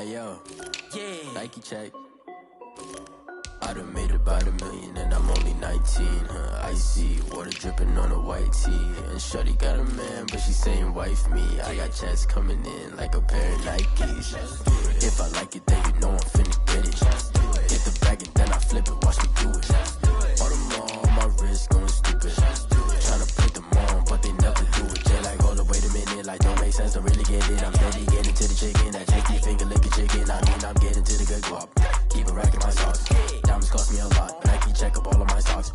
Hey yo, yeah. Nike check. I done made about $1 million and I'm only 19. Icy water dripping on a white tee. And shorty got a man, but she saying wife me. I got checks coming in like a pair of Nikes. If I like it, then you know I'm finna get it. Get the bag and then I flip it, watch me do it. All them on my wrist going stupid. Tryna put them on, but they never do it. They like, hold up, wait a minute, like don't make sense, don't really get it. I'm steady getting to the chicken, that tasty finger licking chicken. I mean, I'm getting to the good guap. Keep a rack in my socks. Diamonds cost me a lot. Nike check up all of my socks.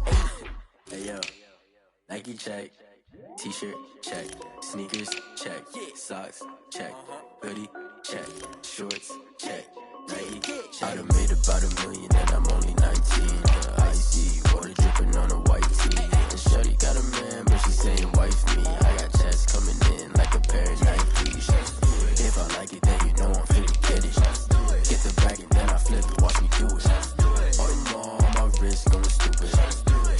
Hey yo, Nike check. T-shirt check. Sneakers check. Socks check. Hoodie check. Shorts check. Nike check. I done made about $1 million and I'm only 19. Icy water dripping on a white tee. And shorty got a man, but she saying wife me. I got checks coming in like a pair of Nikes. If I like it, then you know I'm finna get it. Get the bag and then I flip it, watch me do it. All them on my wrist going stupid.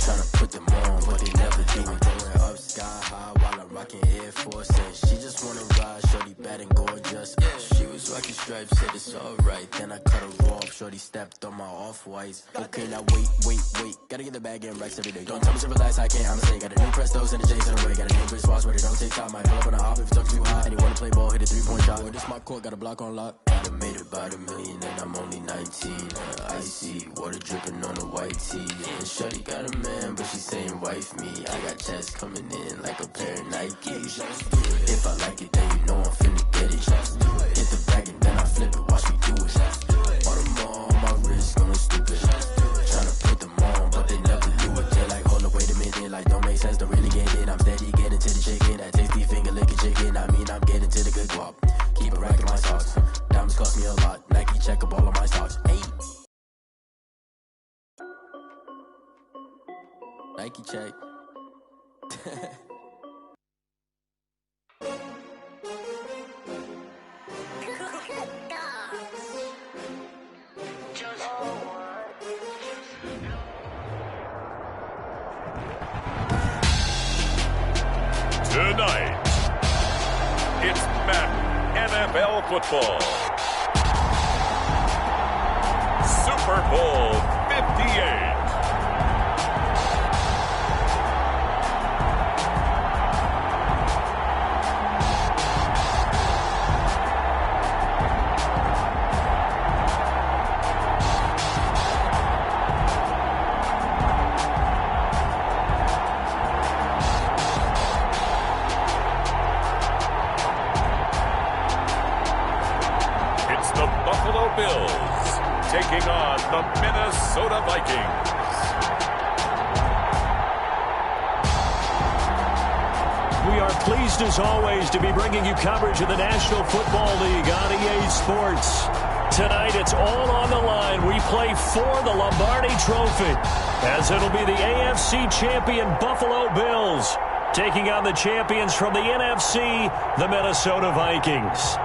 Tryna put them on, but they never do it. Going up sky high while I'm rocking Air Force. And she just wanna ride, shorty bad and gorgeous. She was rocking stripes, said it's alright. Then I cut her off, shorty stepped on my off-whites. Okay, now wait. Gotta get the bag and racks every day. Don't tell me to relax, I can't, I'm say. Got a new Prestos and a J's in the way. Got a new Chris Ross, but it don't take time. Might pull up on a hop if it talks too high. And you wanna play ball, hit a 3-point shot. Boy, this my court, got a block on lock. I done made about $1 million and I'm only 19. Icy water dripping on a white tee. And shorty got a man, but she saying wife me. I got checks coming in like a pair of Nikes. If I like it, then you know I'm finna get it. Get the bag and then I flip it, watch me do it. All them on my wrist going stupid. Tryna put them on, but they never do it. They like, hold up, wait a minute, like don't make sense, don't really get it. I'm steady getting to the chicken, that tasty finger licking chicken. I mean, I'm getting to the good guap. Keep a rack in my socks. Diamonds cost me a lot. Nike check up all of my stocks. Hey. Nike check. Tonight, it's Madden NFL football. Super Bowl 58. Bills taking on the Minnesota Vikings. We are pleased as always to be bringing you coverage of the National Football League on EA Sports. Tonight it's all on the line. We play for the Lombardi Trophy, as it'll be the AFC champion Buffalo Bills taking on the champions from the NFC, the Minnesota Vikings.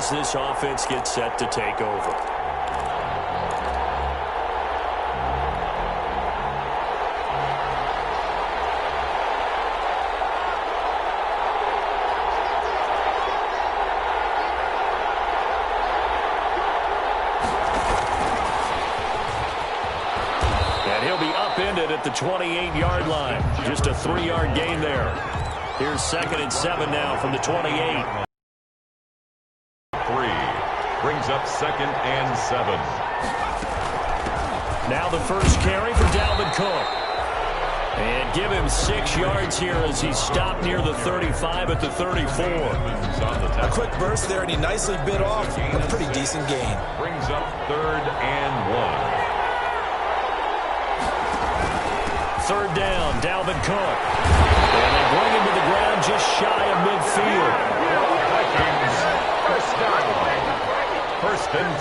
This offense gets set to take over. And he'll be up the 28-yard line. Just a 3-yard gain there. Here's 2nd and 7 now from the 28. 3 brings up 2nd and 7. Now the first carry for Dalvin Cook. And give him 6 yards here as he stopped near the 35 at the 34. A quick burst there, and he nicely bit off a pretty decent gain. Brings up 3rd and 1. 3rd down, Dalvin Cook. And they bring him to the ground just shy of midfield. Vikings, first down. 1st and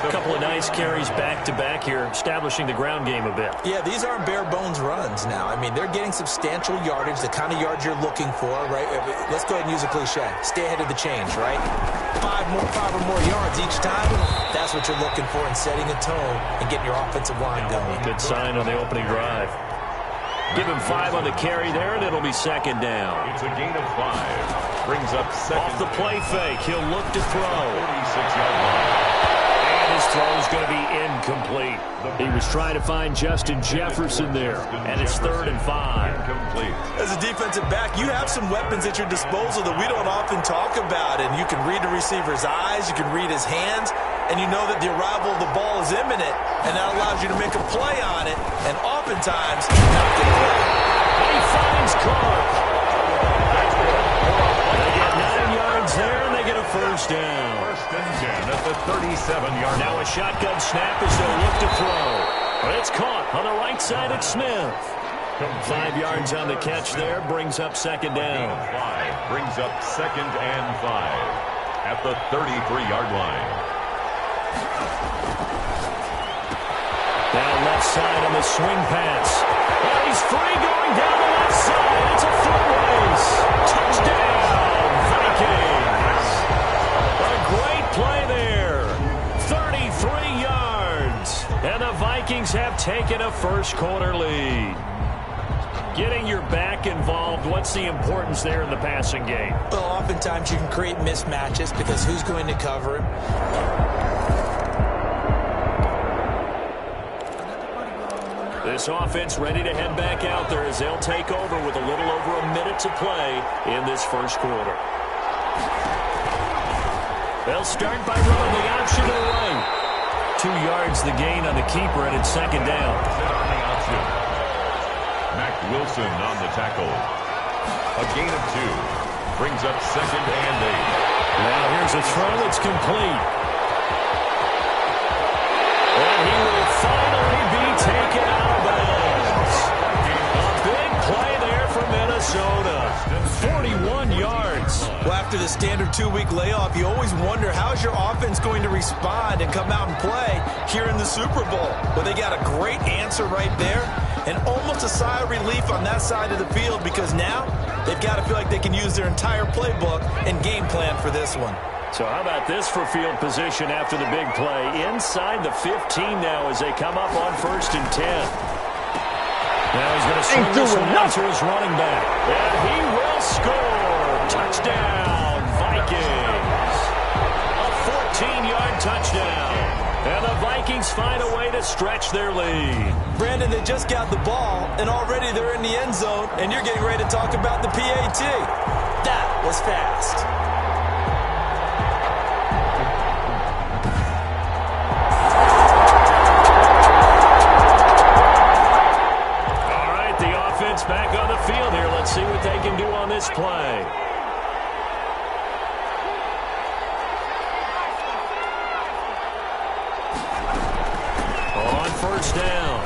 10. A couple of nice carries back-to-back here, establishing the ground game a bit. Yeah, these aren't bare-bones runs now. I mean, they're getting substantial yardage, the kind of yards you're looking for, right? Let's go ahead and use a cliche. Stay ahead of the change, right? 5 or more yards each time. That's what you're looking for in setting a tone and getting your offensive line going. Good sign on the opening drive. Give him 5 on the carry there, and it'll be 2nd down. It's a gain of 5. Brings up 2nd. Off the play fake, he'll look to throw. 46-yard line. And his throw's going to be incomplete. He was trying to find Justin Jefferson there, and it's 3rd and 5. Incomplete. As a defensive back, you have some weapons at your disposal that we don't often talk about, and you can read the receiver's eyes, you can read his hands, and you know that the arrival of the ball is imminent, and that allows you to make a play on it, and oftentimes not get away. And he finds Cook. They get 9 yards there, and they get a first down. 1st and 10 at the 37-yard line. Now a shotgun snap as they'll look to throw. But it's caught on the right side at Smith. 5 yards on the catch there, brings up 2nd down. 5 brings up 2nd and 5 at the 33-yard line. Down left side on the swing pass. Oh, he's free going down the left side. It's a foot race. Touchdown, Vikings. A great play there. 33 yards. And the Vikings have taken a first-quarter lead. Getting your back involved, what's the importance there in the passing game? Well, oftentimes you can create mismatches because who's going to cover him? This offense ready to head back out there as they'll take over with a little over a minute to play in this first quarter. They'll start by running the option to the right. 2 yards the gain on the keeper, and it's 2nd down. On the option. Mac Wilson on the tackle. A gain of 2. Brings up 2nd and 8. Now here's a throw that's complete. And he will finally be taken out of bounds. A big play there for Minnesota. 41 yards. Well, after the standard 2-week layoff, you always wonder how's your offense going to respond and come out and play here in the Super Bowl. Well, they got a great answer right there and almost a sigh of relief on that side of the field because now they've got to feel like they can use their entire playbook and game plan for this one. So how about this for field position after the big play? Inside the 15 now as they come up on 1st and 10. Now he's going to swing this one out to his running back. And he will score. Touchdown, Vikings. A 14-yard touchdown. And the Vikings find a way to stretch their lead. Brandon, they just got the ball, and already they're in the end zone, and you're getting ready to talk about the PAT. That was fast. Back on the field here. Let's see what they can do on this play. On 1st down,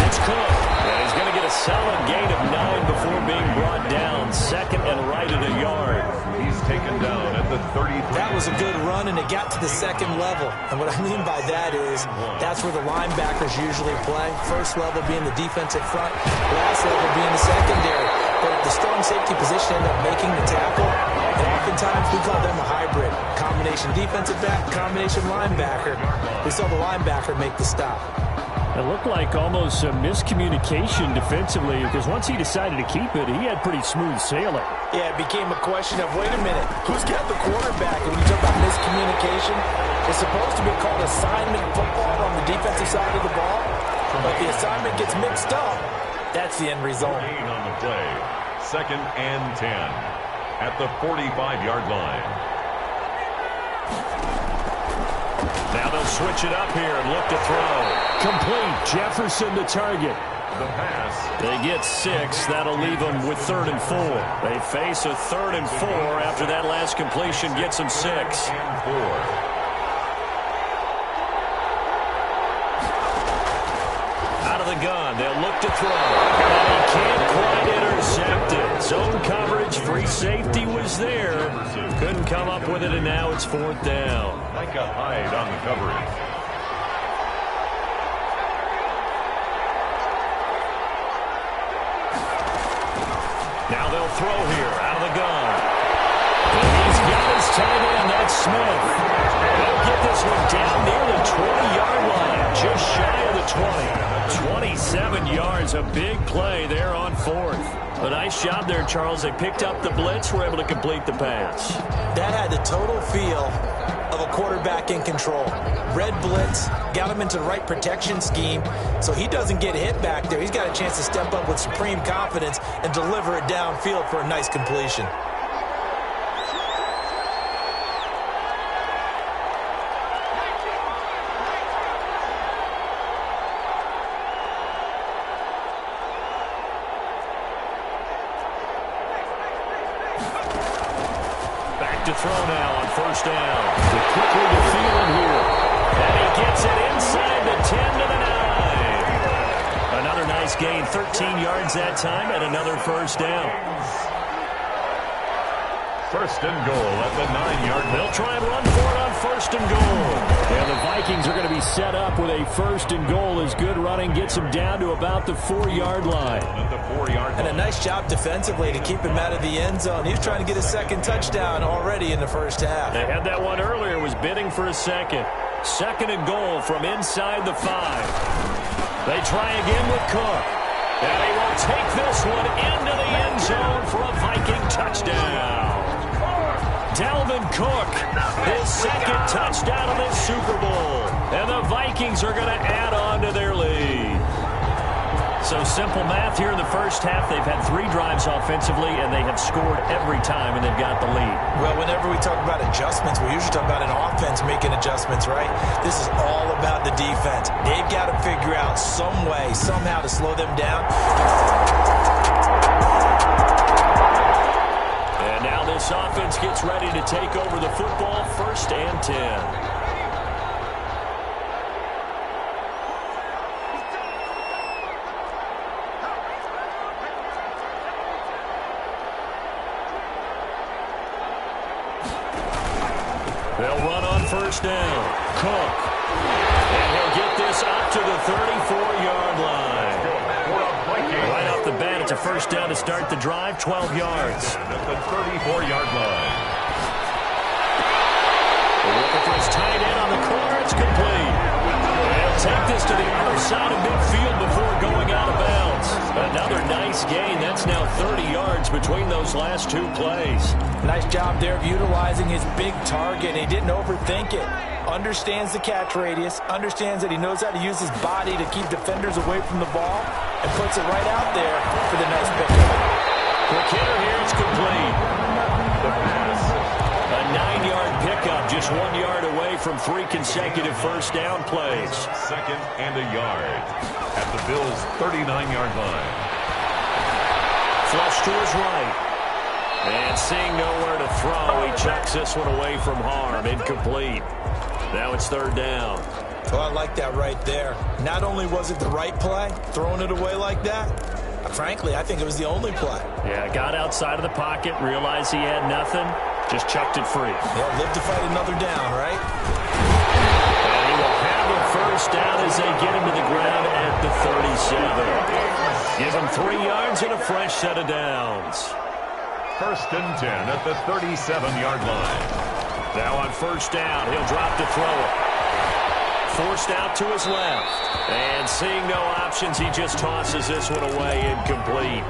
it's Cook. And he's going to get a solid gain of 9 before being brought down. 2nd and right at a yard. He's taken down at the 33. That was a good run, and it got to the 2nd level. And what I mean by that is that's where the linebackers usually play. First level being the defensive front, last level being the secondary. But the strong safety position ended up making the tackle. And oftentimes we call them a hybrid. Combination defensive back, combination linebacker. We saw the linebacker make the stop. It looked like almost a miscommunication defensively because once he decided to keep it, he had pretty smooth sailing. Yeah, it became a question of, wait a minute, who's got the quarterback? And when you talk about miscommunication, it's supposed to be called assignment football on the defensive side of the ball. But the assignment gets mixed up. That's the end result. Gain on the play. 2nd and 10 at the 45-yard line. Now they'll switch it up here and look to throw. Complete. Jefferson the target. The pass. They get 6. That'll leave them with 3rd and 4. They face a 3rd and 4 after that last completion gets them 6. And 4. The gun. They'll look to throw. And he can't quite intercept it. Zone coverage, free safety was there. Couldn't come up with it, and now it's 4th down. Like a hide on the coverage. Now they'll throw here out of the gun. And he's got his tight end. That's Smith. They'll get this one down near the 20-yard line. Just shy of the 20. 27 yards, a big play there on 4th. A nice job there, Charles. They picked up the blitz, were able to complete the pass. That had the total feel of a quarterback in control. Red blitz, got him into the right protection scheme, so he doesn't get hit back there. He's got a chance to step up with supreme confidence and deliver it downfield for a nice completion. To throw now on 1st down. To quickly to Thielen here. And he gets it inside the 10 to the 9. Another nice gain, 13 yards that time, and another 1st down. 1st and goal at the 9-yard line. They'll try and run for it on 1st and goal. And the Vikings are going to be set up with a 1st and goal as good running gets them down to about the 4-yard line. At the 4-yard line. And a nice job defensively to keep him out of the end zone. He was trying to get his 2nd touchdown already in the 1st half. They had that one earlier, was bidding for a 2nd. 2nd and goal from inside the 5. They try again with Cook. And he will take this one into the end zone for a Viking touchdown. Dalvin Cook, his 2nd touchdown of this Super Bowl. And the Vikings are going to add on to their lead. So simple math here in the 1st half. They've had 3 drives offensively, and they have scored every time, and they've got the lead. Well, whenever we talk about adjustments, we usually talk about an offense making adjustments, right? This is all about the defense. They've got to figure out some way, somehow to slow them down. And now this offense gets ready to take over the football, 1st and 10. They'll run on 1st down. Cook. And he'll get this up to the 34-yard line. Right off the bat, it's a 1st down to start the drive, 12 yards. At the 34-yard line. Looking for his tight end on the corner. It's complete. They'll take this to the other side of midfield before going out of bounds. Another nice gain. That's now 30 yards between those last 2 plays. Nice job there of utilizing his big target. He didn't overthink it. Understands the catch radius. Understands that he knows how to use his body to keep defenders away from the ball. And puts it right out there for the nice pickup. Quick hitter here. It's complete. The pass. A 9-yard pickup, just 1 yard away from 3 consecutive 1st down plays. 2nd and a yard at the Bills' 39-yard line. Flush to his right. And seeing nowhere to throw, he chucks this one away from harm. Incomplete. Now it's 3rd down. Well, I like that right there. Not only was it the right play, throwing it away like that, frankly, I think it was the only play. Yeah, got outside of the pocket, realized he had nothing, just chucked it free. Yeah, live to fight another down, right? And he will have a 1st down as they get him to the ground at the 37. Give him 3 yards and a fresh set of downs. 1st and 10 at the 37-yard line. Now on 1st down, he'll drop to throw it. Forced out to his left. And seeing no options, he just tosses this one away, incomplete.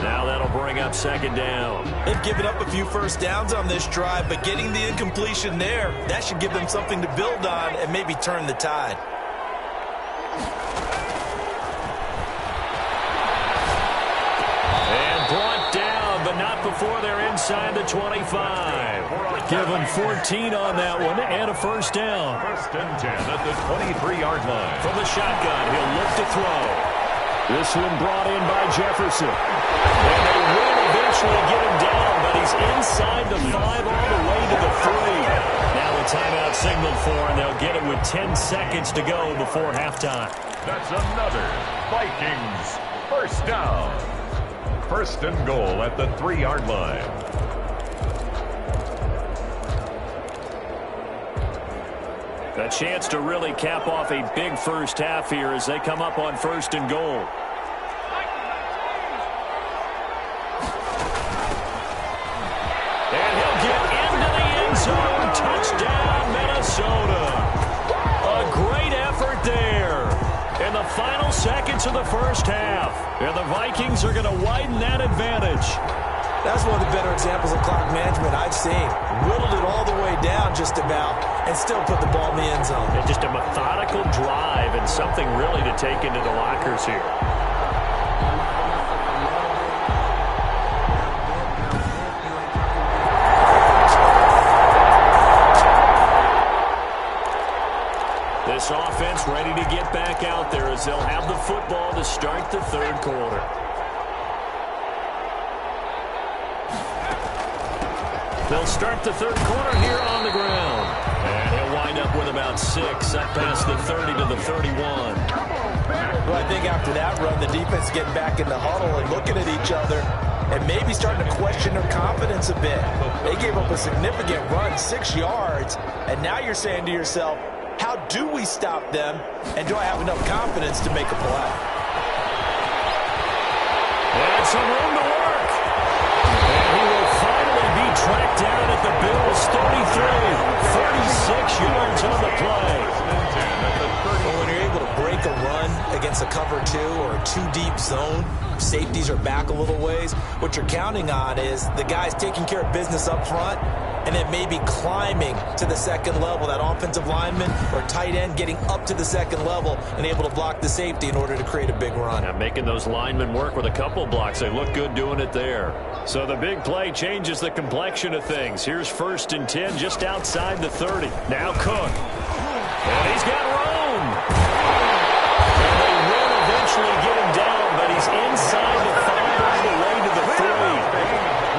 Now that'll bring up 2nd down. They've given up a few 1st downs on this drive, but getting the incompletion there, that should give them something to build on and maybe turn the tide. before they're inside the 25. Give them 14 on that one and a first down. First and 10 at the 23-yard line. From the shotgun, he'll look to throw. This one brought in by Jefferson. And they will eventually get him down, but he's inside the 5 all the way to the 3. Now the timeout signaled for, and they'll get it with 10 seconds to go before halftime. That's another Vikings first down. First and goal at the 3-yard line. A chance to really cap off a big first half here as they come up on first and goal. And he'll get into the end zone. Touchdown, Minnesota. A great effort there in the final seconds of the first half. And the Vikings are going to widen that advantage. That's one of the better examples of clock management I've seen. Whittled it all the way down just about and still put the ball in the end zone. And just a methodical drive and something really to take into the lockers here. This offense ready to get back out there as they'll have the football to start the third quarter. They'll start the third quarter here on the ground. And he'll wind up with about 6 up past the 30 to the 31. Well, I think after that run, the defense getting back in the huddle and looking at each other and maybe starting to question their confidence a bit. They gave up a significant run, 6 yards, and now you're saying to yourself, how do we stop them, and do I have enough confidence to make a play? And some room to work. And he will finally be tracked down at the Bills' 33. 36 yards on the play. Well, when you're able to break a run against a cover 2 or a 2-deep zone, safeties are back a little ways, what you're counting on is the guys taking care of business up front and then maybe climbing to the second level, that offensive lineman or tight end getting up to the second level and able to block the safety in order to create a big run. Yeah, making those linemen work with a couple blocks. They look good doing it there. So the big play changes the complexion of things. Here's first and 10 just outside the 30. Now Cook. And he's got room. And they will eventually get him down, but he's inside the 5 all the way to the 3.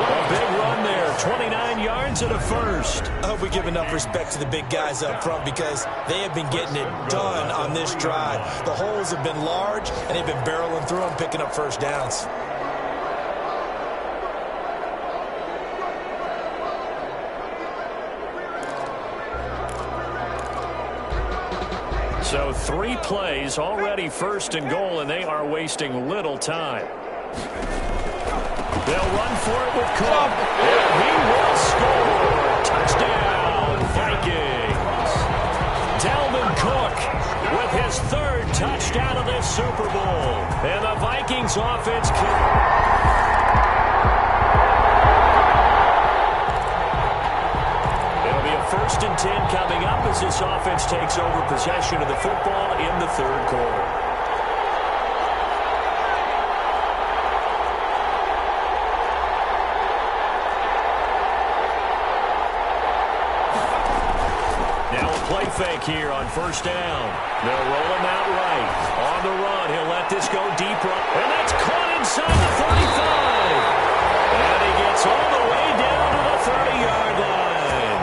A big run there. 29 yards and a first. I hope we give enough respect to the big guys up front because they have been getting it done on this drive. The holes have been large, and they've been barreling through them, picking up first downs. So 3 plays, already first and goal, and they are wasting little time. They'll run for it with Cook. And he will score. Touchdown, Vikings. Dalvin Cook with his 3rd touchdown of this Super Bowl. And the Vikings offense It'll be a first and 10 coming up as this offense takes over possession of the football in the third quarter. Play fake here on first down. They'll roll him out right. On the run, he'll let this go deep right. And that's caught inside the 35. And he gets all the way down to the 30-yard line.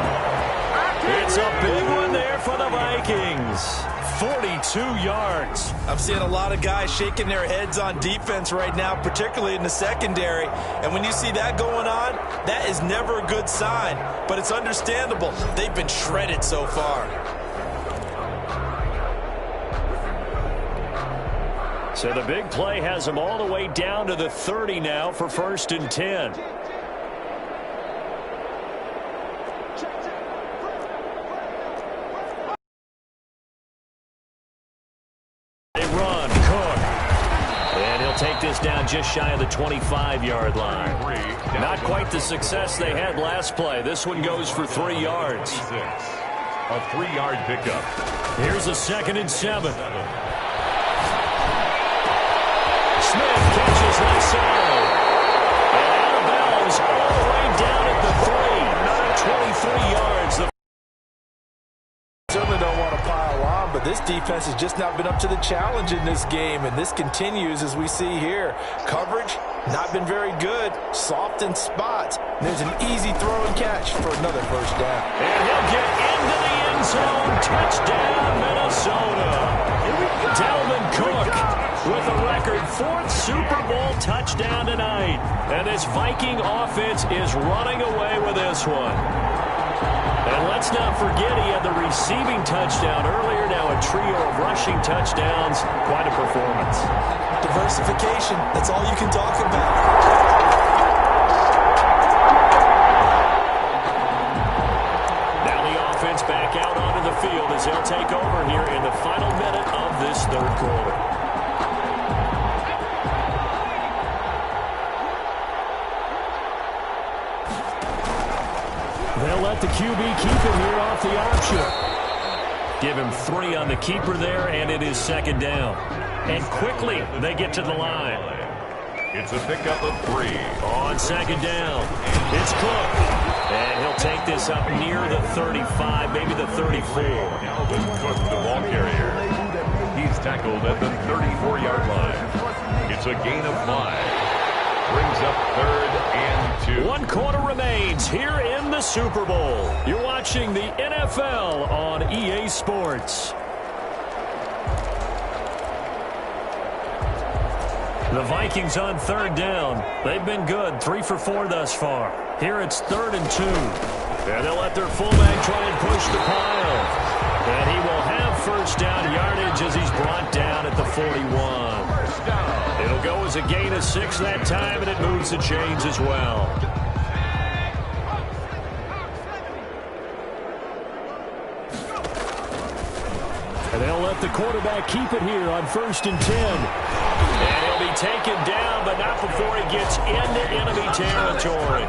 It's a big one there for the Vikings. 42 yards. I'm seeing a lot of guys shaking their heads on defense right now, particularly in the secondary. And when you see that going on, that is never a good sign. But it's understandable. They've been shredded so far. So the big play has them all the way down to the 30 now for first and 10. Take this down just shy of the 25-yard line. Not quite the success they had last play. This one goes for 3 yards. A 3-yard pickup. Here's a 2nd and 7. Smith catches left side. And out of bounds defense has just not been up to the challenge in this game, and this continues as we see here. Coverage, not been very good. Soft in spots. And there's an easy throw and catch for another first down. And he'll get into the end zone. Touchdown, Minnesota. Dalvin Cook with a record 4th Super Bowl touchdown tonight. And this Viking offense is running away with this one. And let's not forget he had the receiving touchdown earlier. Now a trio of rushing touchdowns. Quite a performance. Diversification. That's all you can talk about. Now the offense back out onto the field as they'll take over here in the final minute of this third quarter. They'll let the QB keep him here off the option. Give him 3 on the keeper there, and it is second down. And quickly, they get to the line. It's a pickup of 3. On second down, it's Cook. And he'll take this up near the 35, maybe the 34. Dalvin Cook, the ball carrier. He's tackled at the 34-yard line. It's a gain of 5. Brings up 3rd and 2. 1 quarter remains here in the Super Bowl. You're watching the NFL on EA Sports. The Vikings on 3rd down. They've been good, 3 for 4 thus far. Here it's 3rd and 2. And they'll let their fullback try and push the pile. And he will have first down yardage as he's brought down at the 41. It'll go as a gain of 6 that time, and it moves the chains as well. And they'll let the quarterback keep it here on 1st and 10. And he'll be taken down, but not before he gets into enemy territory.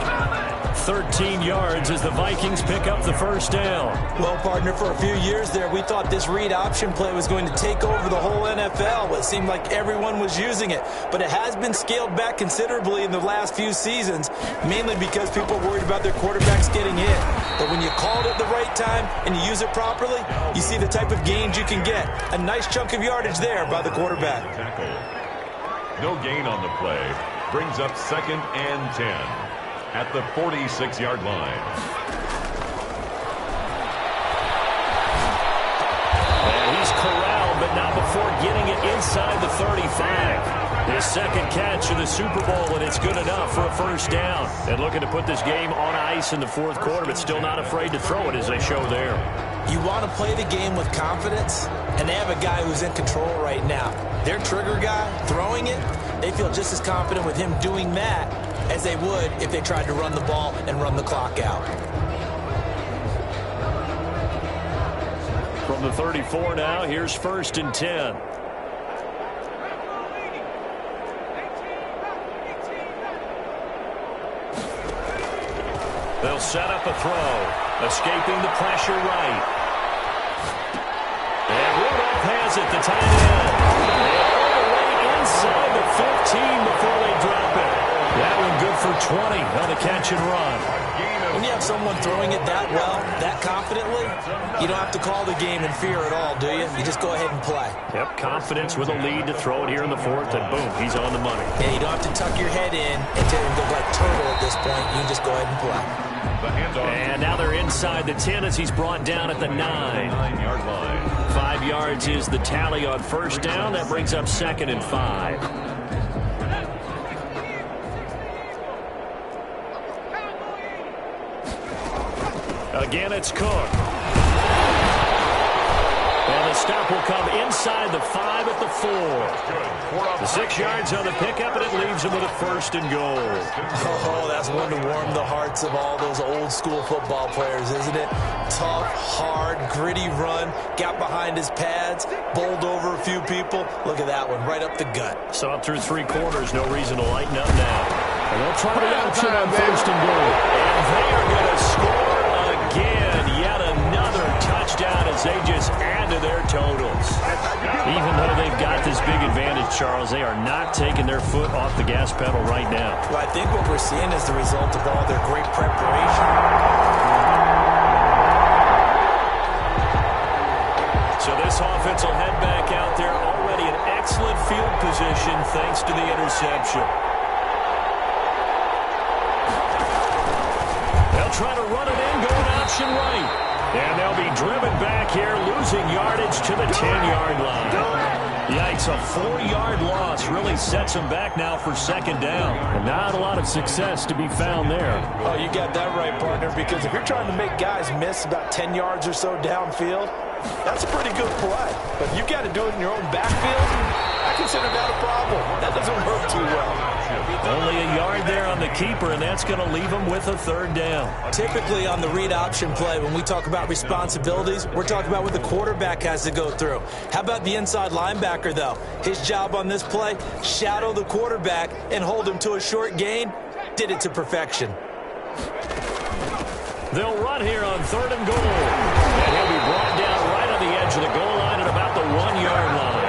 13 yards as the Vikings pick up the first down. Well, partner, for a few years there, we thought this read option play was going to take over the whole NFL. It seemed like everyone was using it, but it has been scaled back considerably in the last few seasons, mainly because people are worried about their quarterbacks getting hit. But when you call it at the right time and you use it properly, you see the type of gains you can get. A nice chunk of yardage there by the quarterback. No gain on the play. Brings up 2nd and 10. At the 46-yard line. And he's corralled, but not before getting it inside the 35. His second catch of the Super Bowl, and it's good enough for a first down. And looking to put this game on ice in the 4th quarter, but still not afraid to throw it as they show there. You want to play the game with confidence, and they have a guy who's in control right now. Their trigger guy, throwing it, they feel just as confident with him doing that as they would if they tried to run the ball and run the clock out. From the 34 now, here's 1st and 10. They'll set up a throw, escaping the pressure right. And Rudolph has it, the tight end. And all the way inside the 15 before they drop it. That one good for 20 on the catch and run. When you have someone throwing it that well, that confidently, you don't have to call the game in fear at all, do you? You just go ahead and play. Yep, confidence with a lead to throw it here in the 4th, and boom, he's on the money. Yeah, you don't have to tuck your head in and tell him to go like turtle at this point. You can just go ahead and play. And now they're inside the 10 as he's brought down at the 9-yard line. 5 yards is the tally on first down. That brings up 2nd and 5. Again, it's Cook. And the stop will come inside the 5 at the 4. The 6 yards on the pickup, and it leaves him with a 1st and goal. Oh, that's one to warm the hearts of all those old school football players, isn't it? Tough, hard, gritty run, got behind his pads, bowled over a few people. Look at that one, right up the gut. So up through 3 quarters, no reason to lighten up now. And they'll try the option on 1st and goal. And they are going to score again. Yet another touchdown as they just add to their totals. Even though they've got this big advantage, Charles, they are not taking their foot off the gas pedal right now. Well, I think what we're seeing is the result of all their great preparation. So this offense will thanks to the interception. They'll try to run it in, going option right. And they'll be driven back here, losing yardage to the 10-yard line. Yikes, a 4-yard loss really sets them back now for second down. And not a lot of success to be found there. Oh, you got that right, partner, because if you're trying to make guys miss about 10 yards or so downfield, that's a pretty good play. But if you got to do it in your own backfield, I consider that a problem. That doesn't work too well. Only a yard there on the keeper, and that's going to leave them with a third down. Typically on the read option play, when we talk about responsibilities, we're talking about what the quarterback has to go through. How about the inside linebacker, though? His job on this play, shadow the quarterback and hold him to a short gain. Did it to perfection. They'll run here on 3rd and goal. And he'll be brought down right on the edge of the goal line at about the 1-yard line.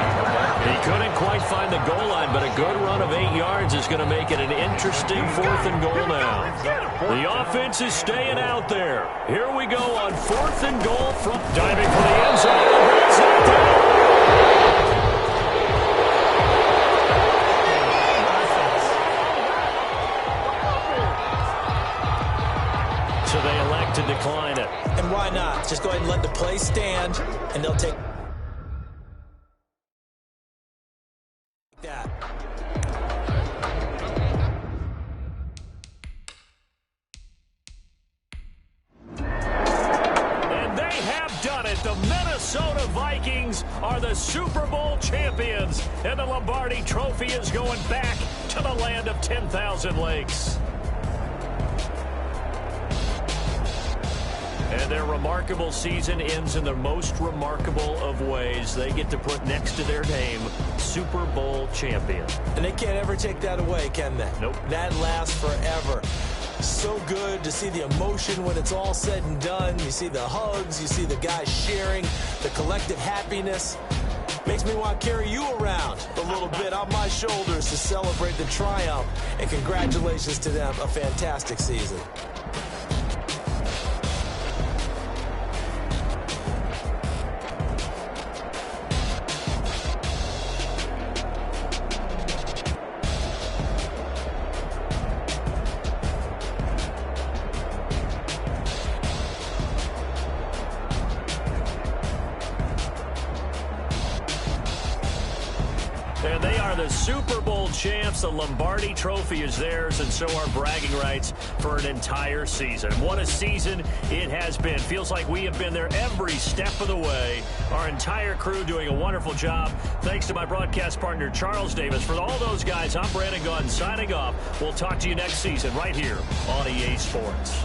He couldn't quite find the goal line, but a good run of 8 yards is going to make it an interesting 4th and goal now. The offense is staying out there. Here we go on 4th and goal from diving for the end zone. So they elect to decline it. And why not? Just go ahead and let the play stand, and they'll take that. And they have done it. The Minnesota Vikings are the Super Bowl champions, and the Lombardi Trophy is going back to the land of 10,000 lakes. And their remarkable season ends in the most remarkable of ways. They get to put next to their name, Super Bowl champion. And they can't ever take that away, can they? Nope. That lasts forever. So good to see the emotion when it's all said and done. You see the hugs, you see the guys sharing, the collective happiness. Makes me want to carry you around a little bit on my shoulders to celebrate the triumph. And congratulations to them, a fantastic season. And they are the Super Bowl champs. The Lombardi Trophy is theirs, and so are bragging rights for an entire season. What a season it has been. Feels like we have been there every step of the way. Our entire crew doing a wonderful job. Thanks to my broadcast partner, Charles Davis. For all those guys, I'm Brandon Gaudin signing off. We'll talk to you next season right here on EA Sports.